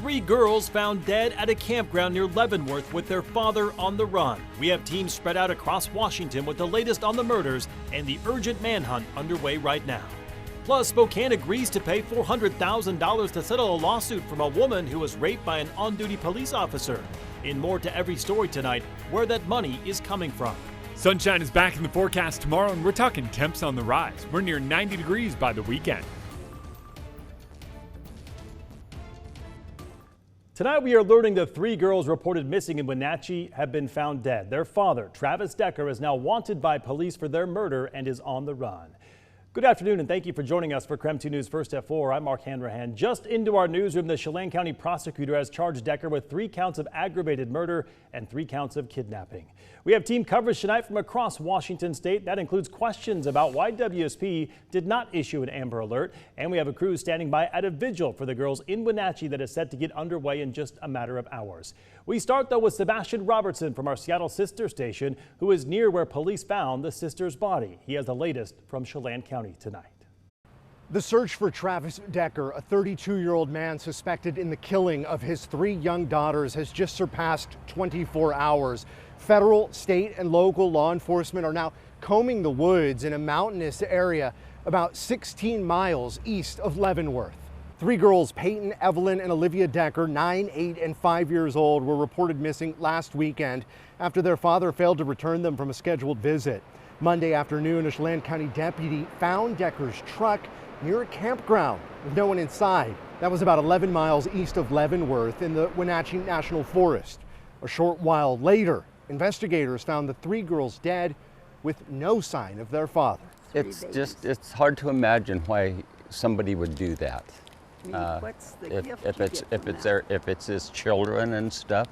Three girls found dead at a campground near Leavenworth with their father on the run. We have teams spread out across Washington with the latest on the murders and the urgent manhunt underway right now. Plus, Spokane agrees to pay $400,000 to settle a lawsuit from a woman who was raped by an on-duty police officer. In more to every story tonight, where that money is coming from. Sunshine is back in the forecast tomorrow, and we're talking temps on the rise. We're near 90 degrees by the weekend. Tonight we are learning the three girls reported missing in Wenatchee have been found dead. Their father, Travis Decker, is now wanted by police for their murder and is on the run. Good afternoon and thank you for joining us for KREM 2 News First at 4. I'm Mark Hanrahan. Just into our newsroom, the Chelan County prosecutor has charged Decker with 3 counts of aggravated murder and 3 counts of kidnapping. We have team coverage tonight from across Washington state. That includes questions about why WSP did not issue an Amber Alert. And we have a crew standing by at a vigil for the girls in Wenatchee that is set to get underway in just a matter of hours. We start though with Sebastian Robertson from our Seattle sister station, who is near where police found the sister's body. He has the latest from Chelan County tonight. The search for Travis Decker, a 32-year-old man suspected in the killing of his 3 young daughters, has just surpassed 24 hours. Federal, state, and local law enforcement are now combing the woods in a mountainous area about 16 miles east of Leavenworth. 3 girls, Peyton, Evelyn, and Olivia Decker, 9, 8, and 5 years old, were reported missing last weekend after their father failed to return them from a scheduled visit. Monday afternoon, a Chelan County deputy found Decker's truck near a campground with no one inside. That was about 11 miles east of Leavenworth in the Wenatchee National Forest. A short while later, investigators found the 3 girls dead with no sign of their father. It's hard to imagine why somebody would do that. What's the gift if it's his children and stuff,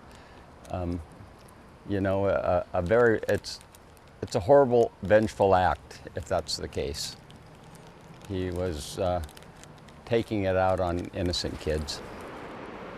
you know, it's a horrible, vengeful act if that's the case. He was taking it out on innocent kids.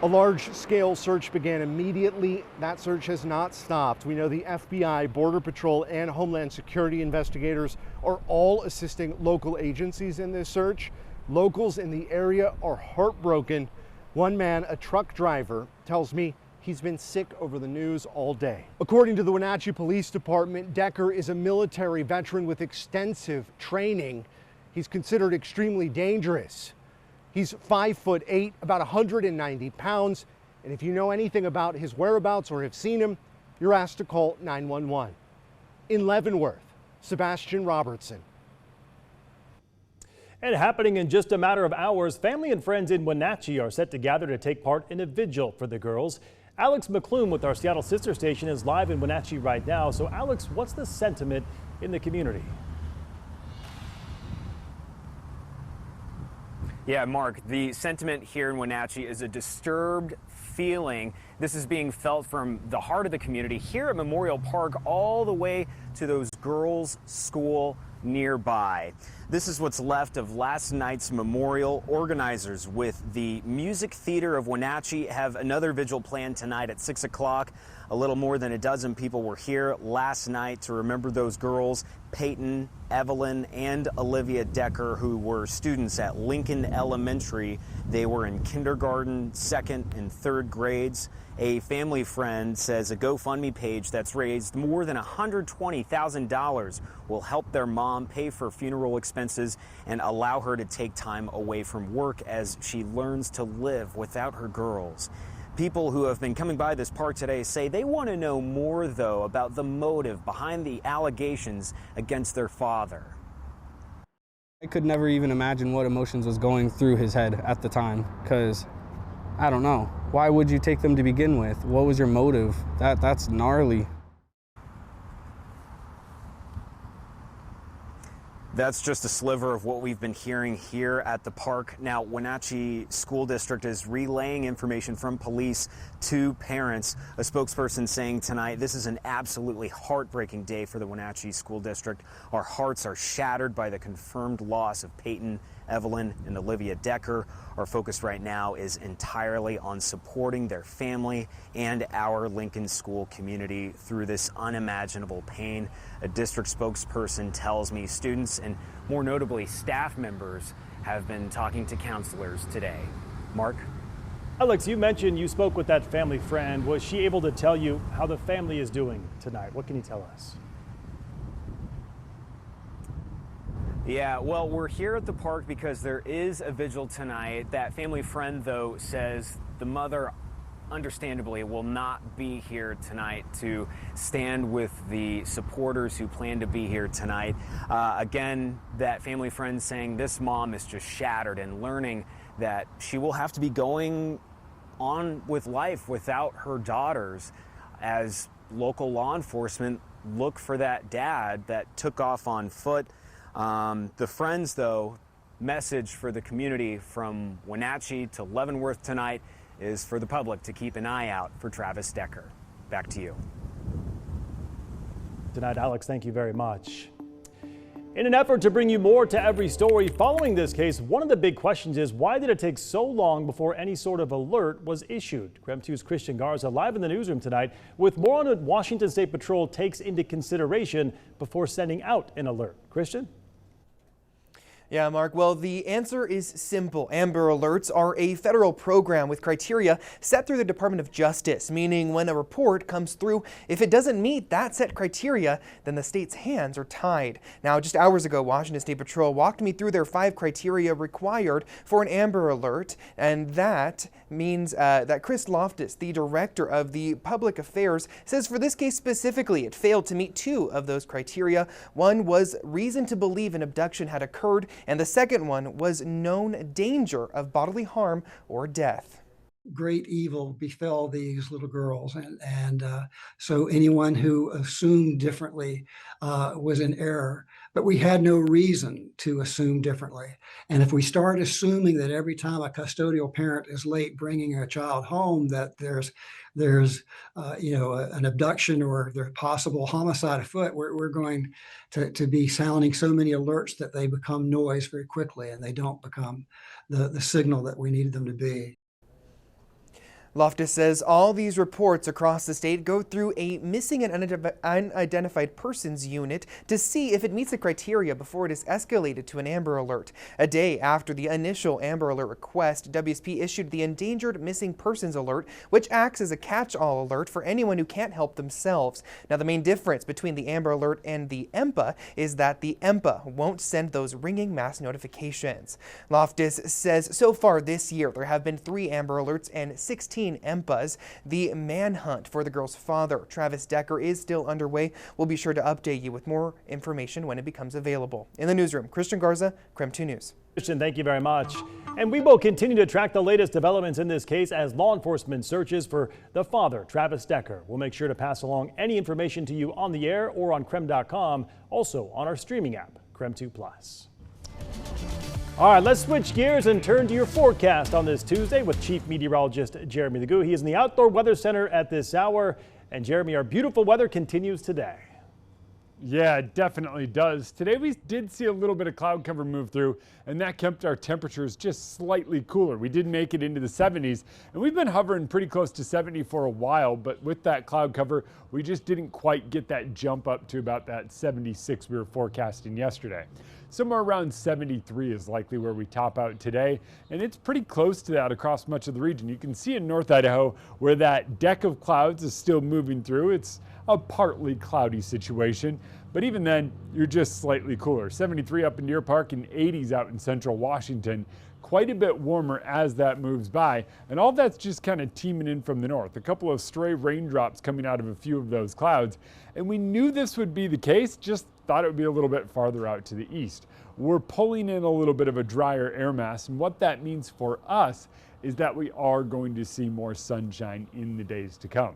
A large-scale search began immediately. That search has not stopped. We know the FBI, Border Patrol, and Homeland Security investigators are all assisting local agencies in this search. Locals in the area are heartbroken. One man, a truck driver, tells me he's been sick over the news all day. According to the Wenatchee Police Department, Decker is a military veteran with extensive training. He's considered extremely dangerous. He's 5'8", about 190 pounds. And if you know anything about his whereabouts or have seen him, you're asked to call 911. In Leavenworth, Sebastian Robertson. And happening in just a matter of hours, family and friends in Wenatchee are set to gather to take part in a vigil for the girls. Alex McClune with our Seattle sister station is live in Wenatchee right now. So Alex, what's the sentiment in the community? Yeah, Mark, the sentiment here in Wenatchee is a disturbed feeling. This is being felt from the heart of the community here at Memorial Park all the way to those girls' school nearby. This is what's left of last night's memorial. Organizers with the Music Theater of Wenatchee have another vigil planned tonight at 6 o'clock. A little more than a dozen people were here last night to remember those girls, Peyton, Evelyn, and Olivia Decker, who were students at Lincoln Elementary. They were in kindergarten, 2nd, and 3rd grades. A family friend says a GoFundMe page that's raised more than $120,000 will help their mom pay for funeral expenses and allow her to take time away from work as she learns to live without her girls. People who have been coming by this park today say they want to know more, though, about the motive behind the allegations against their father. I could never even imagine what emotions was going through his head at the time, because I don't know. Why would you take them to begin with? What was your motive? That's gnarly. That's just a sliver of what we've been hearing here at the park. Now, Wenatchee School District is relaying information from police to parents. A spokesperson saying tonight, this is an absolutely heartbreaking day for the Wenatchee School District. Our hearts are shattered by the confirmed loss of Peyton, Evelyn, and Olivia Decker. Our focus right now is entirely on supporting their family and our Lincoln School community through this unimaginable pain. A district spokesperson tells me students and more notably staff members have been talking to counselors today. Mark? Alex, you mentioned you spoke with that family friend. Was she able to tell you how the family is doing tonight? What can you tell us? Yeah, well, we're here at the park because there is a vigil tonight. That family friend, though, says the mother understandably will not be here tonight to stand with the supporters who plan to be here tonight. Again, that family friend saying this mom is just shattered and learning that she will have to be going on with life without her daughters as local law enforcement look for that dad that took off on foot. The friends, though, message for the community from Wenatchee to Leavenworth tonight is for the public to keep an eye out for Travis Decker. Back to you. Tonight, Alex, thank you very much. In an effort to bring you more to every story following this case, one of the big questions is why did it take so long before any sort of alert was issued? KREM 2's Christian Garza live in the newsroom tonight with more on what Washington State Patrol takes into consideration before sending out an alert. Christian? Yeah, Mark. Well, the answer is simple. Amber Alerts are a federal program with criteria set through the Department of Justice, meaning when a report comes through, if it doesn't meet that set criteria, then the state's hands are tied. Now, just hours ago, Washington State Patrol walked me through their 5 criteria required for an Amber Alert, and that means that Chris Loftus, the director of the public affairs, says for this case specifically, it failed to meet 2 of those criteria. One was reason to believe an abduction had occurred, and the second one was known danger of bodily harm or death. Great evil befell these little girls, and so anyone who assumed differently was in error. But we had no reason to assume differently. And if we start assuming that every time a custodial parent is late bringing a child home, that there's an abduction or there's possible homicide afoot, we're going to be sounding so many alerts that they become noise very quickly, and they don't become the signal that we needed them to be. Loftus says all these reports across the state go through a missing and unidentified persons unit to see if it meets the criteria before it is escalated to an Amber Alert. A day after the initial Amber Alert request, WSP issued the Endangered Missing Persons Alert, which acts as a catch-all alert for anyone who can't help themselves. Now, the main difference between the Amber Alert and the EMPA is that the EMPA won't send those ringing mass notifications. Loftus says so far this year there have been 3 Amber Alerts and 16 EMPAs. The manhunt for the girl's father, Travis Decker, is still underway. We'll be sure to update you with more information when it becomes available. In the newsroom, Christian Garza, KREM 2 News. Christian, thank you very much. And we will continue to track the latest developments in this case as law enforcement searches for the father, Travis Decker. We'll make sure to pass along any information to you on the air or on KREM.com, also on our streaming app, KREM 2 Plus. All right, let's switch gears and turn to your forecast on this Tuesday with Chief Meteorologist Jeremy Legoo. He is in the Outdoor Weather Center at this hour. And Jeremy, our beautiful weather continues today. Yeah, it definitely does. Today we did see a little bit of cloud cover move through, and that kept our temperatures just slightly cooler. We did make it into the 70s, and we've been hovering pretty close to 70 for a while, but with that cloud cover, we just didn't quite get that jump up to about that 76 we were forecasting yesterday. Somewhere around 73 is likely where we top out today, and it's pretty close to that across much of the region. You can see in North Idaho where that deck of clouds is still moving through. It's a partly cloudy situation, but even then, you're just slightly cooler. 73 up in Deer Park and 80s out in central Washington. Quite a bit warmer as that moves by, and all that's just kind of teaming in from the north. A couple of stray raindrops coming out of a few of those clouds, and we knew this would be the case, just thought it would be a little bit farther out to the east. We're pulling in a little bit of a drier air mass, and what that means for us is that we are going to see more sunshine in the days to come.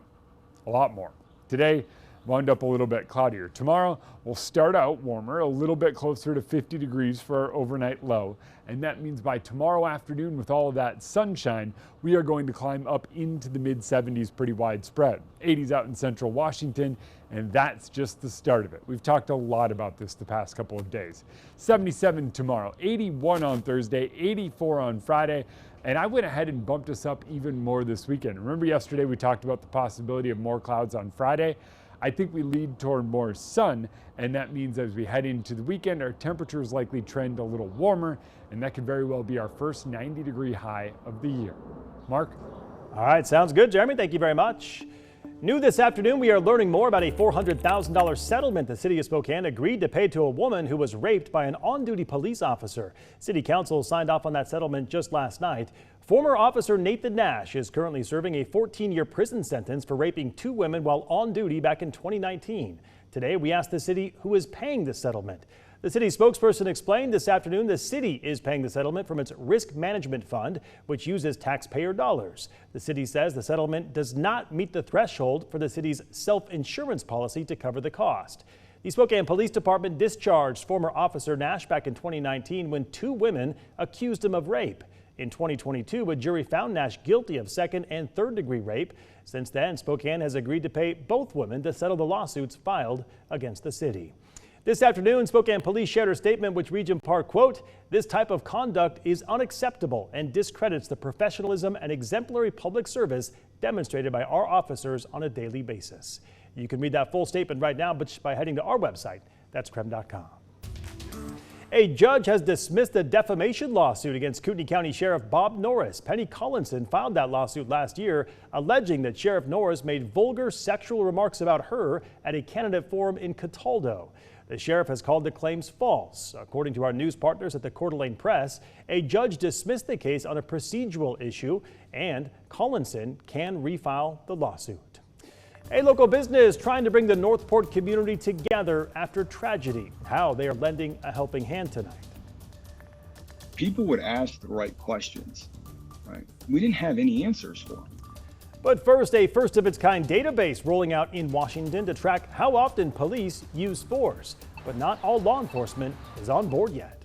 A lot more. Today wound up a little bit cloudier. Tomorrow we'll start out warmer, a little bit closer to 50 degrees for our overnight low, and that means by tomorrow afternoon with all of that sunshine, we are going to climb up into the mid-70s pretty widespread. 80s out in central Washington, and that's just the start of it. We've talked a lot about this the past couple of days. 77 tomorrow, 81 on Thursday, 84 on Friday, and I went ahead and bumped us up even more this weekend. Remember yesterday we talked about the possibility of more clouds on Friday? I think we lead toward more sun, and that means as we head into the weekend, our temperatures likely trend a little warmer, and that could very well be our first 90-degree high of the year. Mark? All right, sounds good, Jeremy. Thank you very much. New this afternoon, we are learning more about a $400,000 settlement the city of Spokane agreed to pay to a woman who was raped by an on-duty police officer. City Council signed off on that settlement just last night. Former officer Nathan Nash is currently serving a 14-year prison sentence for raping 2 women while on duty back in 2019. Today, we asked the city who is paying the settlement. The city spokesperson explained this afternoon the city is paying the settlement from its risk management fund, which uses taxpayer dollars. The city says the settlement does not meet the threshold for the city's self-insurance policy to cover the cost. The Spokane Police Department discharged former officer Nash back in 2019 when 2 women accused him of rape. In 2022, a jury found Nash guilty of 2nd and 3rd degree rape. Since then, Spokane has agreed to pay both women to settle the lawsuits filed against the city. This afternoon, Spokane Police shared a statement which reads in part, quote, "This type of conduct is unacceptable and discredits the professionalism and exemplary public service demonstrated by our officers on a daily basis." You can read that full statement right now by heading to our website. That's KREM.com. A judge has dismissed a defamation lawsuit against Kootenai County Sheriff Bob Norris. Penny Collinson filed that lawsuit last year, alleging that Sheriff Norris made vulgar sexual remarks about her at a candidate forum in Cataldo. The sheriff has called the claims false. According to our news partners at the Coeur d'Alene Press, a judge dismissed the case on a procedural issue, and Collinson can refile the lawsuit. A local business trying to bring the Northport community together after tragedy. How they are lending a helping hand tonight. People would ask the right questions, right? We didn't have any answers for them. But first, a first-of-its-kind database rolling out in Washington to track how often police use force. But not all law enforcement is on board yet.